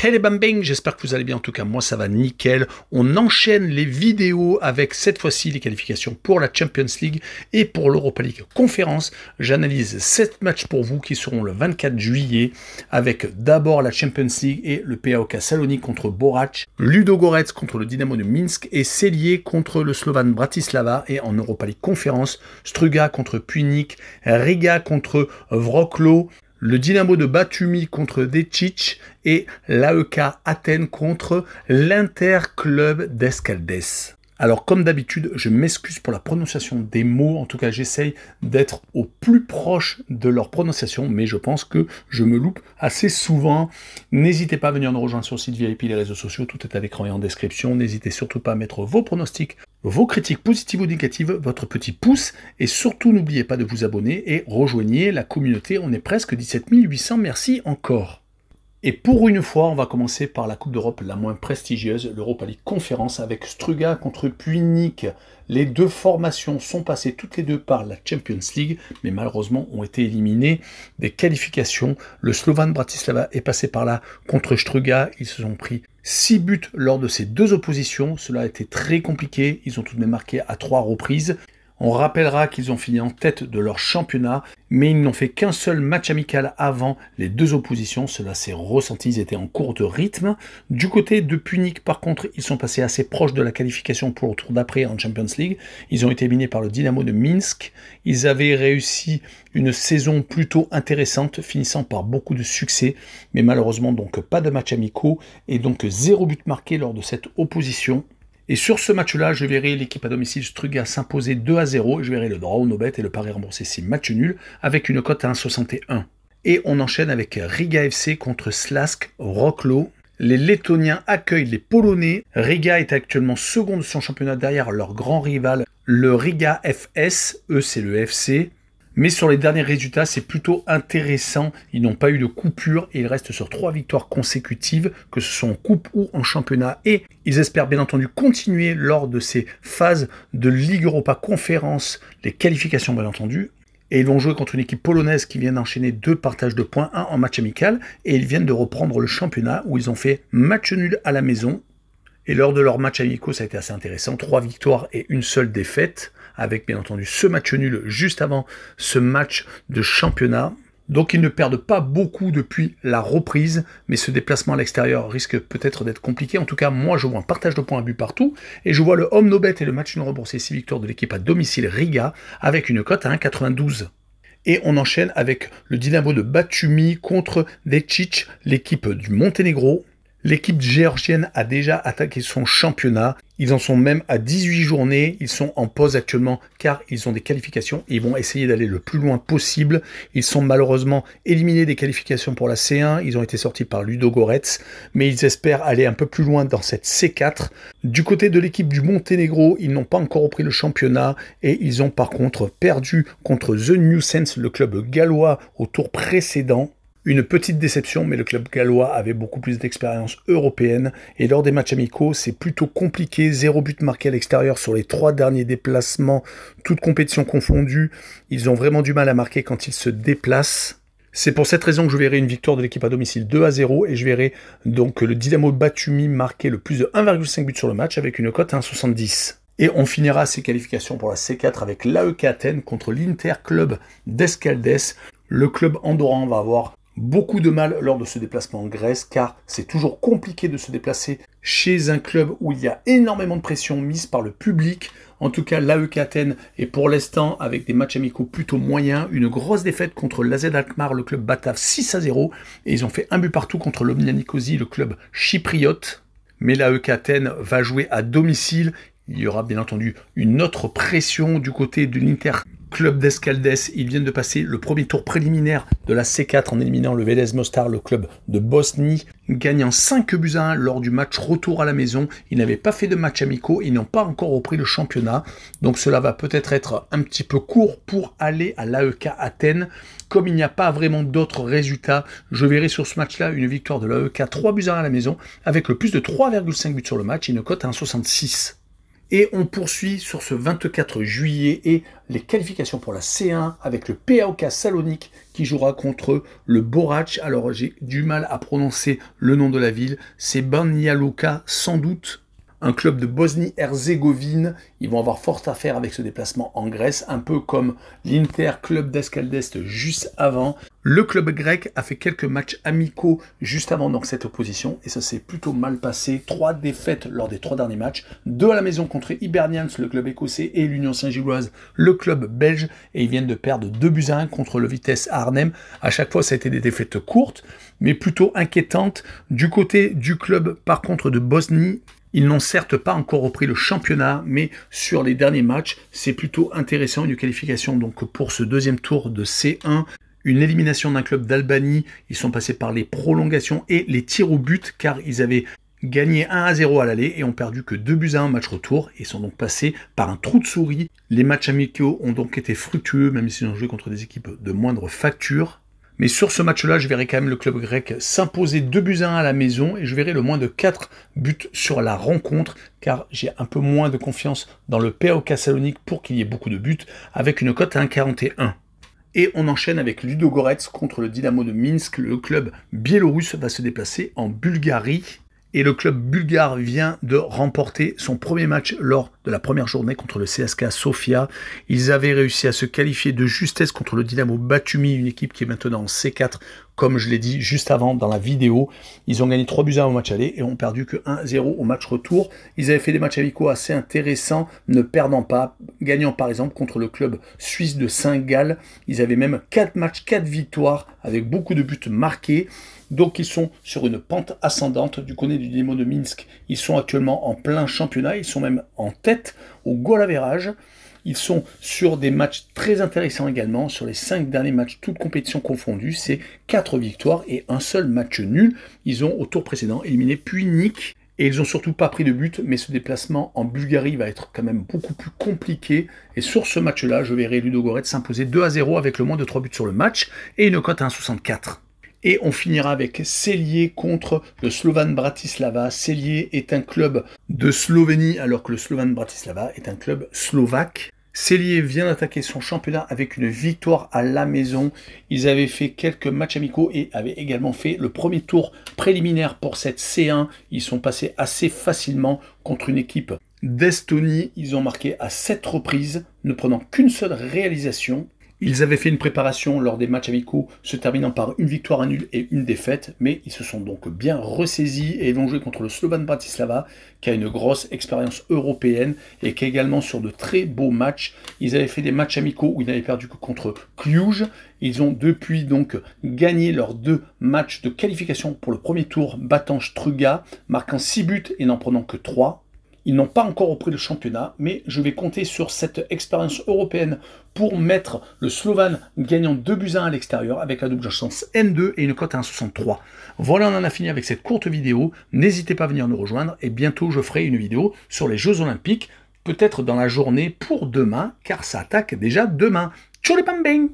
Hey les bambing, j'espère que vous allez bien, en tout cas moi ça va nickel. On enchaîne les vidéos avec cette fois-ci les qualifications pour la Champions League et pour l'Europa League Conférence. J'analyse 7 matchs pour vous qui seront le 24 juillet avec d'abord la Champions League et le PAOK Salonique contre Borac, Ludogorets contre le Dynamo de Minsk et Celje contre le Slovan Bratislava, et en Europa League Conférence, Struga contre Punic, Riga contre Wrocław, le Dynamo de Batumi contre Decic et l'AEK Athènes contre l'Interclub d'Escaldes. Alors comme d'habitude, je m'excuse pour la prononciation des mots, en tout cas j'essaye d'être au plus proche de leur prononciation, mais je pense que je me loupe assez souvent. N'hésitez pas à venir nous rejoindre sur le site VIP, les réseaux sociaux, tout est à l'écran et en description. N'hésitez surtout pas à mettre vos pronostics, vos critiques positives ou négatives, votre petit pouce, et surtout n'oubliez pas de vous abonner et rejoignez la communauté, on est presque 17 800, merci encore. Et pour une fois, on va commencer par la Coupe d'Europe la moins prestigieuse, l'Europa League Conférence, avec Struga contre Punic. Les deux formations sont passées toutes les deux par la Champions League, mais malheureusement ont été éliminées des qualifications. Le Slovan Bratislava est passé par là contre Struga. Ils se sont pris 6 buts lors de ces deux oppositions. Cela a été très compliqué. Ils ont tout de même marqué à 3 reprises. On rappellera qu'ils ont fini en tête de leur championnat, mais ils n'ont fait qu'un seul match amical avant les deux oppositions. Cela s'est ressenti, ils étaient en cours de rythme. Du côté de Punic, par contre, ils sont passés assez proches de la qualification pour le tour d'après en Champions League. Ils ont été éliminés par le Dynamo de Minsk. Ils avaient réussi une saison plutôt intéressante, finissant par beaucoup de succès, mais malheureusement donc pas de matchs amicaux et donc 0 but marqué lors de cette opposition. Et sur ce match-là, je verrai l'équipe à domicile Struga s'imposer 2-0, et je verrai le draw no bet et le pari remboursé 6 matchs nuls, avec une cote à 1,61. Et on enchaîne avec Riga FC contre Śląsk Wrocław. Les Lettoniens accueillent les Polonais. Riga est actuellement second de son championnat derrière leur grand rival, le Riga FS, eux c'est le FC. Mais sur les derniers résultats, c'est plutôt intéressant. Ils n'ont pas eu de coupure et ils restent sur 3 victoires consécutives, que ce soit en coupe ou en championnat. Et ils espèrent bien entendu continuer lors de ces phases de Ligue Europa Conférence, les qualifications bien entendu. Et ils vont jouer contre une équipe polonaise qui vient d'enchaîner 2 partages de points, 1 en match amical. Et ils viennent de reprendre le championnat où ils ont fait match nul à la maison. Et lors de leur match amicaux, ça a été assez intéressant. 3 victoires et une seule défaite, avec bien entendu ce match nul juste avant ce match de championnat. Donc ils ne perdent pas beaucoup depuis la reprise, mais ce déplacement à l'extérieur risque peut-être d'être compliqué. En tout cas, moi je vois un partage de points à but partout, et je vois le home no bet et le match nul remboursé 6 victoires de l'équipe à domicile Riga, avec une cote à 1,92. Et on enchaîne avec le Dynamo de Batumi contre Decic, l'équipe du Monténégro. L'équipe géorgienne a déjà attaqué son championnat. Ils en sont même à 18 journées. Ils sont en pause actuellement car ils ont des qualifications et ils vont essayer d'aller le plus loin possible. Ils sont malheureusement éliminés des qualifications pour la C1. Ils ont été sortis par Ludogorets, mais ils espèrent aller un peu plus loin dans cette C4. Du côté de l'équipe du Monténégro, ils n'ont pas encore repris le championnat et ils ont par contre perdu contre The New Sense, le club gallois, au tour précédent. Une petite déception, mais le club gallois avait beaucoup plus d'expérience européenne, et lors des matchs amicaux, c'est plutôt compliqué, 0 but marqué à l'extérieur sur les 3 derniers déplacements, toutes compétitions confondues. Ils ont vraiment du mal à marquer quand ils se déplacent. C'est pour cette raison que je verrai une victoire de l'équipe à domicile 2-0, et je verrai donc le Dynamo Batumi marquer le plus de 1,5 but sur le match avec une cote à 1,70. Et on finira ces qualifications pour la C4 avec l'AEK Athènes contre l'Interclub d'Escaldes. Le club andorran va avoir beaucoup de mal lors de ce déplacement en Grèce, car c'est toujours compliqué de se déplacer chez un club où il y a énormément de pression mise par le public. En tout cas, l'AEK Athènes est pour l'instant, avec des matchs amicaux plutôt moyens, une grosse défaite contre l'AZ Alkmaar, le club batave 6-0, et ils ont fait un but partout contre l'Omonia Nicosie, le club chypriote. Mais l'AEK Athènes va jouer à domicile. Il y aura bien entendu une autre pression du côté de l'Interclub d'Escaldes. Ils viennent de passer le premier tour préliminaire de la C4 en éliminant le Vélez Mostar, le club de Bosnie, gagnant 5-1 lors du match retour à la maison. Ils n'avaient pas fait de match amicaux, ils n'ont pas encore repris le championnat. Donc cela va peut-être être un petit peu court pour aller à l'AEK Athènes. Comme il n'y a pas vraiment d'autres résultats, je verrai sur ce match-là une victoire de l'AEK 3-1 à la maison, avec le plus de 3,5 buts sur le match et une cote à 1,66. Et on poursuit sur ce 24 juillet et les qualifications pour la C1 avec le PAOK Salonique qui jouera contre le Borac. Alors j'ai du mal à prononcer le nom de la ville, c'est Banja Luka sans doute. Un club de Bosnie-Herzégovine, ils vont avoir fort à faire avec ce déplacement en Grèce, un peu comme l'Inter Club d'Ascaldest juste avant. Le club grec a fait quelques matchs amicaux juste avant donc cette opposition, et ça s'est plutôt mal passé. 3 défaites lors des 3 derniers matchs, 2 à la maison contre Hibernians, le club écossais, et l'Union Saint-Gilloise, le club belge, et ils viennent de perdre 2-1 contre le Vitesse Arnhem. À chaque fois, ça a été des défaites courtes, mais plutôt inquiétantes. Du côté du club, par contre, de Bosnie, ils n'ont certes pas encore repris le championnat, mais sur les derniers matchs, c'est plutôt intéressant. Une qualification donc pour ce deuxième tour de C1, une élimination d'un club d'Albanie. Ils sont passés par les prolongations et les tirs au but, car ils avaient gagné 1-0 à l'aller et ont perdu que 2-1 match retour, et sont donc passés par un trou de souris. Les matchs amicaux ont donc été fructueux, même s'ils ont joué contre des équipes de moindre facture. Mais sur ce match-là, je verrai quand même le club grec s'imposer 2-1 à la maison, et je verrai le moins de 4 buts sur la rencontre, car j'ai un peu moins de confiance dans le PAOK Salonique pour qu'il y ait beaucoup de buts, avec une cote à 1,41. Et on enchaîne avec Ludogorets contre le Dynamo de Minsk. Le club biélorusse va se déplacer en Bulgarie. Et le club bulgare vient de remporter son premier match lors de la première journée contre le CSKA Sofia. Ils avaient réussi à se qualifier de justesse contre le Dynamo Batumi, une équipe qui est maintenant en C4, comme je l'ai dit juste avant dans la vidéo. Ils ont gagné 3-1 au match aller et ont perdu que 1-0 au match retour. Ils avaient fait des matchs amicaux assez intéressants, ne perdant pas, gagnant par exemple contre le club suisse de Saint-Gall. Ils avaient même 4 matchs, 4 victoires avec beaucoup de buts marqués. Donc ils sont sur une pente ascendante du côté du Dynamo de Minsk. Ils sont actuellement en plein championnat, ils sont même en tête au goal average. Ils sont sur des matchs très intéressants également. Sur les 5 derniers matchs, toutes compétitions confondues, c'est 4 victoires et un seul match nul. Ils ont au tour précédent éliminé Punic. Et ils n'ont surtout pas pris de but, mais ce déplacement en Bulgarie va être quand même beaucoup plus compliqué. Et sur ce match-là, je verrai Ludogorets s'imposer 2-0 avec le moins de 3 buts sur le match et une cote à 1,64. Et on finira avec Celje contre le Slovan Bratislava. Celje est un club de Slovénie, alors que le Slovan Bratislava est un club slovaque. Celje vient d'attaquer son championnat avec une victoire à la maison. Ils avaient fait quelques matchs amicaux et avaient également fait le premier tour préliminaire pour cette C1. Ils sont passés assez facilement contre une équipe d'Estonie. Ils ont marqué à 7 reprises, ne prenant qu'une seule réalisation. Ils avaient fait une préparation lors des matchs amicaux, se terminant par une victoire, un nul et une défaite, mais ils se sont donc bien ressaisis et ils vont jouer contre le Slovan Bratislava, qui a une grosse expérience européenne et qui est également sur de très beaux matchs. Ils avaient fait des matchs amicaux où ils n'avaient perdu que contre Cluj. Ils ont depuis donc gagné leurs 2 matchs de qualification pour le premier tour, battant Struga, marquant 6 buts et n'en prenant que 3. Ils n'ont pas encore repris le championnat, mais je vais compter sur cette expérience européenne pour mettre le Slovan gagnant 2-1 à l'extérieur avec la double chance N2 et une cote à 1,63. Voilà, on en a fini avec cette courte vidéo. N'hésitez pas à venir nous rejoindre et bientôt je ferai une vidéo sur les Jeux Olympiques, peut-être dans la journée pour demain, car ça attaque déjà demain. Tchou les pambing!